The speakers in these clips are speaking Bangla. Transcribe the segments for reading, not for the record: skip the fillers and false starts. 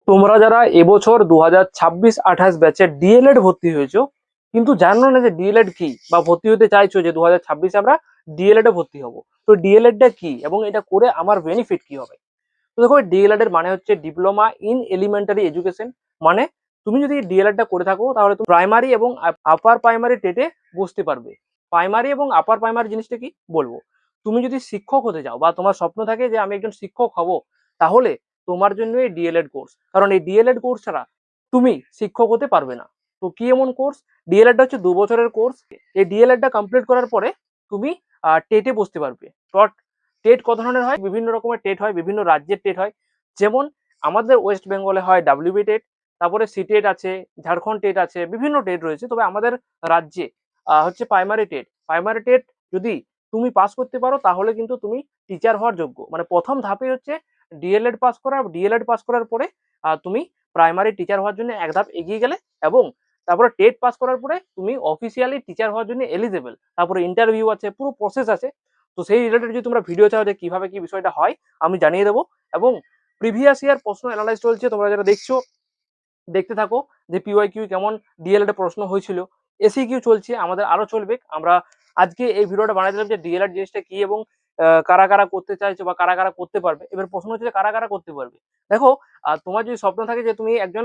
তোমরা যারা এবছর 2026-28 ব্যাচের ডিএলএড ভর্তি হয়েছো কিন্তু জানো না যে ডিএলএড কি, বা ভর্তি হতে চাইছো যে 2026 আমরা ডিএলএড এ ভর্তি হব, তো ডিএলএড টা কি এবং এটা করে আমার বেনিফিট কি হবে। তো দেখো, ডিএলএড এর মানে হচ্ছে ডিপ্লোমা ইন এলিমেন্টারি এডুকেশন। মানে তুমি যদি ডিএলএড টা করে থাকো তাহলে তুমি প্রাইমারি এবং আপার প্রাইমারি টেটে বসতে পারবে। প্রাইমারি এবং আপার প্রাইমারি জিনিসটা কি বলবো, তুমি যদি শিক্ষক হতে চাও বা তোমার স্বপ্ন থাকে যে আমি একজন শিক্ষক হব, তাহলে তোমার জন্য এই ডিএলএড কোর্স। কারণ এই ডিএলএড কোর্স ছাড়া তুমি শিক্ষক হতে পারবে না। তো কি এমন কোর্স? ডিএলএড হচ্ছে 2 বছরের কোর্স। এই ডিএলএড টা কমপ্লিট করার পরে তুমি টেটে বসতে পারবে। টেট কত ধরনের হয়? বিভিন্ন রকমের টেট হয়, বিভিন্ন রাজ্যের টেট হয়। যেমন আমাদের ওয়েস্ট বেঙ্গলে হয় ডাব্লিউবি টেট, তারপরে সিটেট আছে, ঝাড়খণ্ড টেট আছে, বিভিন্ন টেট রয়েছে। তবে আমাদের রাজ্যে হচ্ছে প্রাইমারি টেট। প্রাইমারি টেট যদি তুমি পাস করতে পারো তাহলে কিন্তু তুমি টিচার হওয়ার যোগ্য। মানে প্রথম ধাপে হচ্ছে ডিএলএড পাস করা। ডিএলএড পাস করার পরে তুমি প্রাইমারি টিচার হওয়ার জন্য এক ধাপ এগিয়ে গেলে, এবং তারপরে টেট পাস করার পরে তুমি অফিসিয়ালি টিচার হওয়ার জন্য এলিজেবল। তারপরে ইন্টারভিউ আছে, পুরো প্রসেস আছে। তো সেই রিলেটেড যদি তোমরা ভিডিও চাও যে কিভাবে কি বিষয়টা হয়, আমি জানিয়ে দেবো। এবং প্রিভিয়াস ইয়ার প্রশ্ন অ্যানালাইজ চলছে, তোমরা যারা দেখছো দেখতে থাকো যে পিওয়াই কিউ কেমন ডিএলএড এ প্রশ্ন হয়েছিল। এসি কিউ চলছে, আমাদের আরো চলবে। আমরা আজকে এই ভিডিওটা বানাইছিলাম যে ডিএলএড জিনিসটা কি এবং কারা কারা করতে চাইছো বা কারা কারা করতে পারবে। এবার প্রশ্ন হচ্ছে যে কারা কারা করতে পারবে। দেখো, তোমার যদি স্বপ্ন থাকে যে তুমি একজন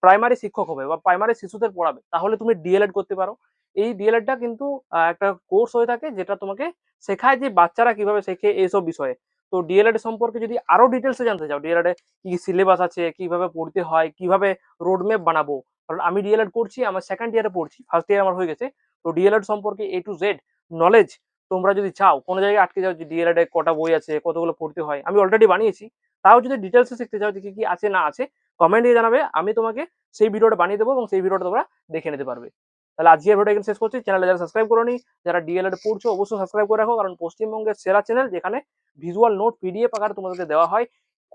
প্রাইমারি শিক্ষক হবে বা প্রাইমারি শিশুদের পড়াবে, তাহলে তুমি ডিএলএড করতে পারো। এই ডিএলএডটা কিন্তু একটা কোর্স হয়ে থাকে যেটা তোমাকে শেখায় যে বাচ্চারা কিভাবে শেখে এইসব বিষয়ে। তো ডিএলএড সম্পর্কে যদি আরো ডিটেলসে জানতে চাও, ডিএলএড কি সিলেবাস আছে, কিভাবে পড়তে হয়, কিভাবে রোডম্যাপ বানাবো। কারণ আমি ডিএলএড করছি, আমার সেকেন্ড ইয়ারে পড়ছি, ফার্স্ট ইয়ার আমার হয়ে গেছে। তো ডিএলএড সম্পর্কে এ টু জেড নলেজ তোমরা যদি চাও, কোনো জায়গায় আটকে যাও যে ডিএলএড এ কটা বই আছে, কতগুলো পড়তে হয়, আমি অলরেডি বানিয়েছি। তাও যদি ডিটেলসে শিখতে চাও যে কি কি আছে না আছে, কমেন্ট দিয়ে জানাবে, আমি তোমাকে সেই ভিডিওটা বানিয়ে দেবো এবং সেই ভিডিওটা তোমরা দেখে নিতে পারবে। তাহলে আজকের ভিডিওটা এখানে শেষ করছি। চ্যানেলে যারা সাবস্ক্রাইব করোনি, যারা ডিএলএড পড়ছো, অবশ্যই সাবস্ক্রাইব করে রাখো। কারণ পশ্চিমবঙ্গের সেরা চ্যানেল, যেখানে ভিজুয়াল নোট পিডিএফ আকারে তোমাদেরকে দেওয়া হয়।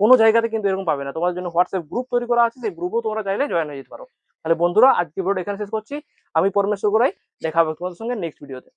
কোনো জায়গাতে কিন্তু এরকম পাবে না। তোমাদের জন্য হোয়াটসঅ্যাপ গ্রুপ তৈরি করা আছে, সেই গ্রুপেও তোমরা চাইলে জয়েন হয়ে যেতে পারো। তাহলে বন্ধুরা, আজকে ভিডিওটা এখানে শেষ করছি। আমি পরমেশ্বর গোড়াই, দেখা হবে তোমাদের সঙ্গে নেক্সট ভিডিওতে।